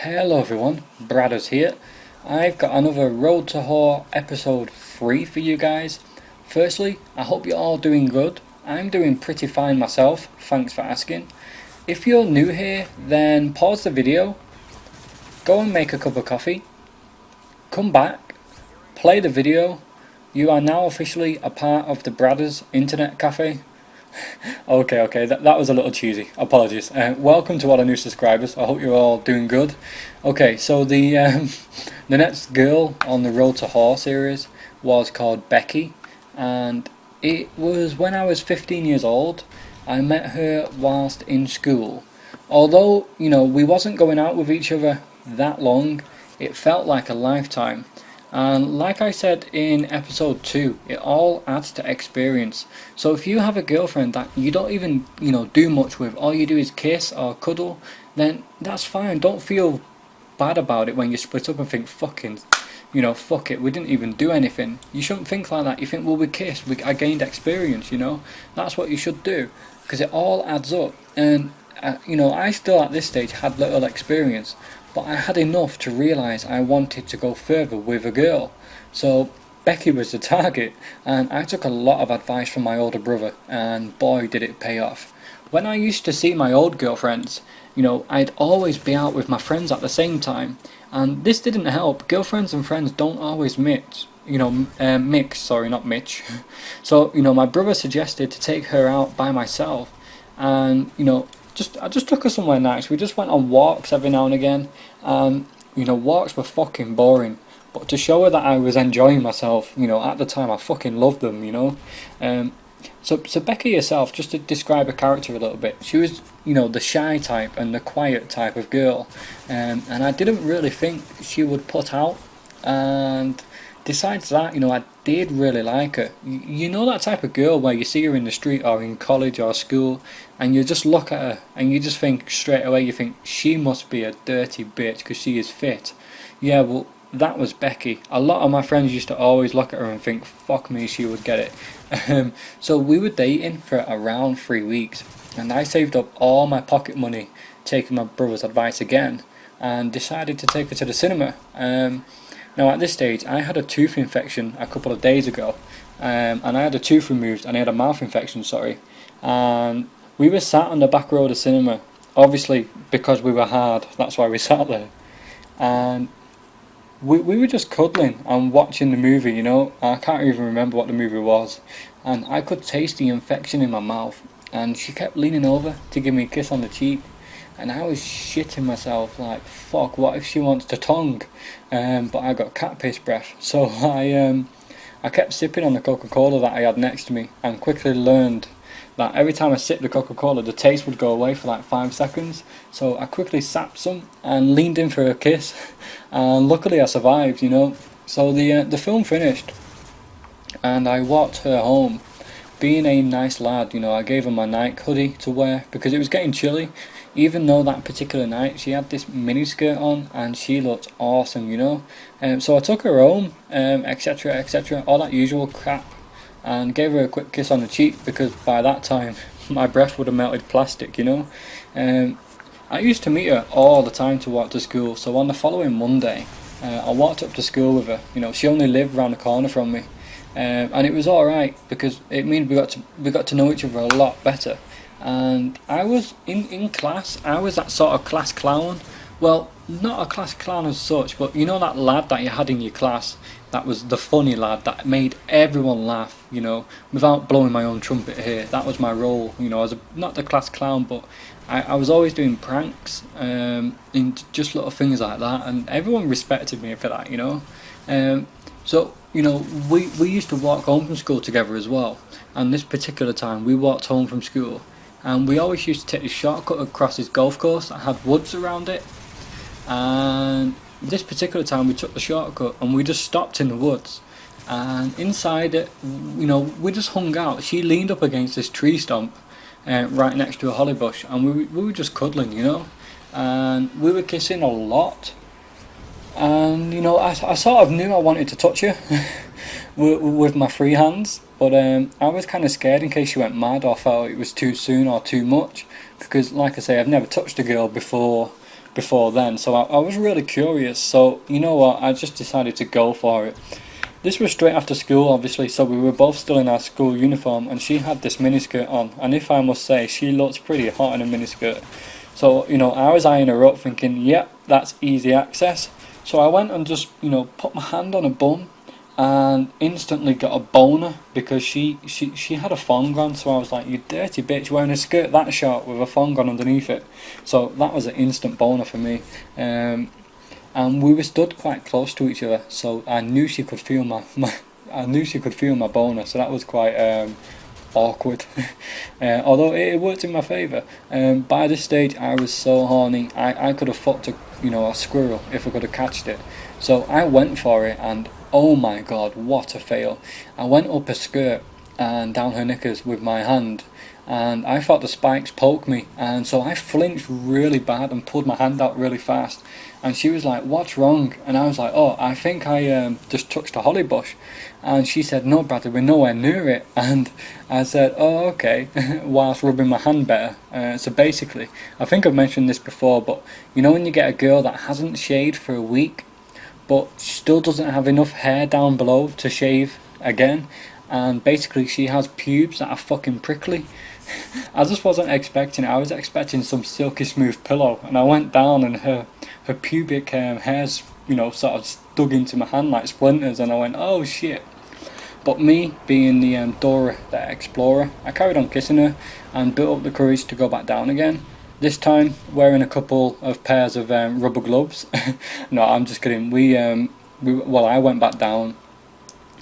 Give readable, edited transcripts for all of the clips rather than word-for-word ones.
Hello everyone, Bradders here. I've got another Road to Whore episode 3 for you guys. Firstly, I hope you're all doing good. I'm doing pretty fine myself, thanks for asking. If you're new here, then pause the video, go and make a cup of coffee, come back, play the video. You are now officially a part of the Bradders Internet Cafe. Okay, that was a little cheesy, apologies. Welcome to all the new subscribers, I hope you're all doing good. Okay, so the next girl on the Road to Whore series was called Becky, and it was when I was 15 years old. I met her whilst in school. Although, we wasn't going out with each other that long, it felt like a lifetime. And like I said in episode 2, it all adds to experience. So if you have a girlfriend that you don't even, do much with, all you do is kiss or cuddle, then that's fine. Don't feel bad about it when you split up and think, fuck it, we didn't even do anything. You shouldn't think like that. You think, well, we kissed, I gained experience, That's what you should do, because it all adds up. And, I still at this stage had little experience, but I had enough to realise I wanted to go further with a girl. So Becky was the target, and I took a lot of advice from my older brother, and boy did it pay off. When I used to see my old girlfriends, I'd always be out with my friends at the same time, and this didn't help. Girlfriends and friends don't always mix, not Mitch. So, my brother suggested to take her out by myself, and, I just took her somewhere nice. We just went on walks every now and again. Walks were fucking boring. But to show her that I was enjoying myself, at the time I fucking loved them, So Becky herself, just to describe her character a little bit, she was, the shy type and the quiet type of girl. And I didn't really think she would put out. And besides that, I did really like her. You know that type of girl where you see her in the street or in college or school, and you just look at her and you just think straight away, you think, she must be a dirty bitch because she is fit. Yeah, well, that was Becky. A lot of my friends used to always look at her and think, fuck me, she would get it. So we were dating for around 3 weeks, and I saved up all my pocket money, taking my brother's advice again, and decided to take her to the cinema. Now at this stage, I had a tooth infection a couple of days ago, and I had a tooth removed, and I had a mouth infection, and we were sat on the back row of the cinema, obviously because we were hard, that's why we sat there, and we were just cuddling and watching the movie, I can't even remember what the movie was, and I could taste the infection in my mouth, and she kept leaning over to give me a kiss on the cheek. And I was shitting myself like, fuck, what if she wants to tongue? But I got cat piss breath. So I kept sipping on the Coca-Cola that I had next to me, and quickly learned that every time I sipped the Coca-Cola, the taste would go away for like 5 seconds. So I quickly sapped some and leaned in for a kiss. And luckily I survived, So the film finished, and I walked her home. Being a nice lad, I gave her my night hoodie to wear because it was getting chilly. Even though that particular night she had this mini skirt on and she looked awesome, So I took her home, etc, all that usual crap, and gave her a quick kiss on the cheek because by that time my breath would have melted plastic, I used to meet her all the time to walk to school, so on the following Monday I walked up to school with her. She only lived around the corner from me, and it was alright because it means we got to know each other a lot better. And I was in class, I was that sort of class clown. Well, not a class clown as such, but that lad that you had in your class that was the funny lad that made everyone laugh, without blowing my own trumpet here. That was my role, I was not the class clown, but I was always doing pranks, and just little things like that, and everyone respected me for that, So, we used to walk home from school together as well, and this particular time we walked home from school, and we always used to take this shortcut across this golf course that had woods around it. And this particular time we took the shortcut and we just stopped in the woods, and inside it, we just hung out. She leaned up against this tree stump right next to a holly bush, and we were just cuddling, and we were kissing a lot. And I sort of knew I wanted to touch her with my free hands, but I was kind of scared in case she went mad or felt it was too soon or too much, because like I say, I've never touched a girl before before then, so I was really curious. So you know what, I just decided to go for it. This was straight after school, obviously, so we were both still in our school uniform, and she had this miniskirt on, and if I must say, she looked pretty hot in a miniskirt. So, you know, I was eyeing her up thinking, yep, that's easy access. So I went and just, you know, put my hand on her bum and instantly got a boner because she had a thong on. So I was like, you dirty bitch, wearing a skirt that short with a thong on underneath it. So that was an instant boner for me. And we were stood quite close to each other, so I knew she could feel my boner. So that was quite awkward. Although it worked in my favour. By this stage I was so horny, I could have fucked a squirrel if I could have catched it. So I went for it, and oh my god, what a fail. I went up her skirt and down her knickers with my hand, and I felt the spikes poke me, and so I flinched really bad and pulled my hand out really fast, and she was like, what's wrong? And I was like, oh, I think I just touched a holly bush. And she said, no Bradley, we're nowhere near it. And I said, oh okay, whilst rubbing my hand better. So basically, I think I've mentioned this before, but you know when you get a girl that hasn't shaved for a week but still doesn't have enough hair down below to shave again, and basically she has pubes that are fucking prickly. I just wasn't expecting it. I was expecting some silky smooth pillow, and I went down and her pubic hairs, sort of dug into my hand like splinters, and I went, oh shit. But me, being the Dora the Explorer, I carried on kissing her and built up the courage to go back down again. This time wearing a couple of pairs of rubber gloves. No, I'm just kidding. I went back down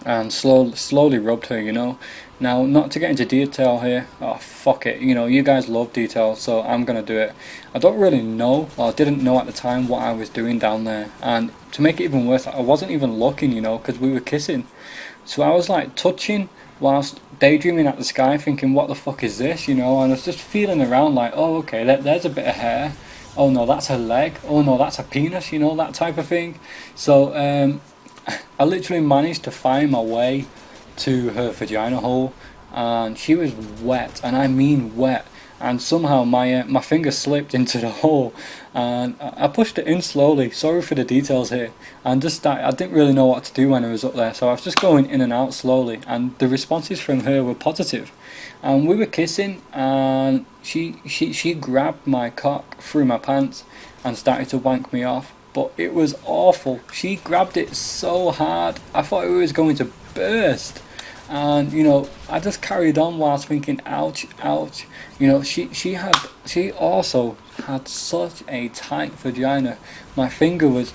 and slowly rubbed her, Now, not to get into detail here, oh fuck it, you guys love detail, so I'm gonna do it. I don't really know, or didn't know at the time, what I was doing down there, and to make it even worse, I wasn't even looking, because we were kissing. So I was like touching whilst daydreaming at the sky, thinking, what the fuck is this, and I was just feeling around like, oh okay, there's a bit of hair, oh no, that's her leg, oh no, that's a penis, that type of thing. So I literally managed to find my way to her vagina hole, and she was wet, and I mean wet, and somehow my finger slipped into the hole, and I pushed it in slowly, sorry for the details here, and I didn't really know what to do when I was up there, so I was just going in and out slowly, and the responses from her were positive, and we were kissing, and she grabbed my cock through my pants and started to wank me off, but it was awful. She grabbed it so hard, I thought it was going to burst. And I just carried on whilst thinking, ouch, ouch. She also had such a tight vagina. My finger was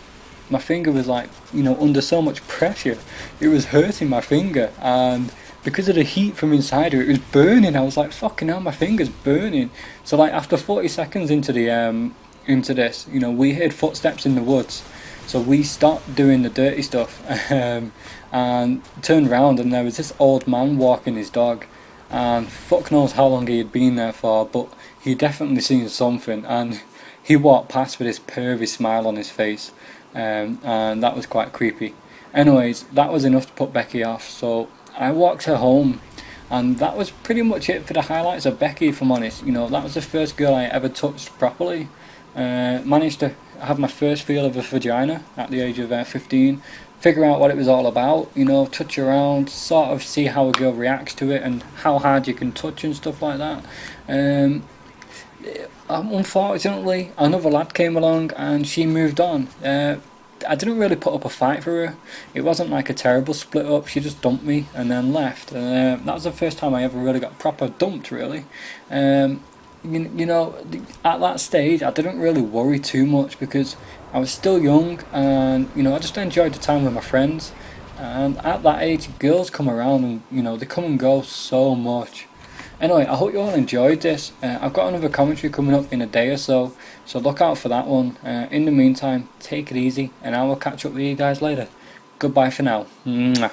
like, under so much pressure, it was hurting my finger, and because of the heat from inside her, it was burning. I was like, fucking hell, my finger's burning. So like after 40 seconds into this, we heard footsteps in the woods. So we stopped doing the dirty stuff and turned around, and there was this old man walking his dog, and fuck knows how long he had been there for, but he definitely seen something, and he walked past with this pervy smile on his face, and that was quite creepy. Anyways, that was enough to put Becky off, so I walked her home, and that was pretty much it for the highlights of Becky, if I'm honest. That was the first girl I ever touched properly. Managed to have my first feel of a vagina at the age of 15, figure out what it was all about, touch around, sort of see how a girl reacts to it and how hard you can touch and stuff like that. Unfortunately, another lad came along and she moved on. I didn't really put up a fight for her. It wasn't like a terrible split up, she just dumped me and then left. That was the first time I ever really got proper dumped, really. At that stage I didn't really worry too much because I was still young, and I just enjoyed the time with my friends. And at that age, girls come around and they come and go so much. Anyway, I hope you all enjoyed this. I've got another commentary coming up in a day or so look out for that one. In the meantime, take it easy, and I will catch up with you guys later. Goodbye for now. Mwah.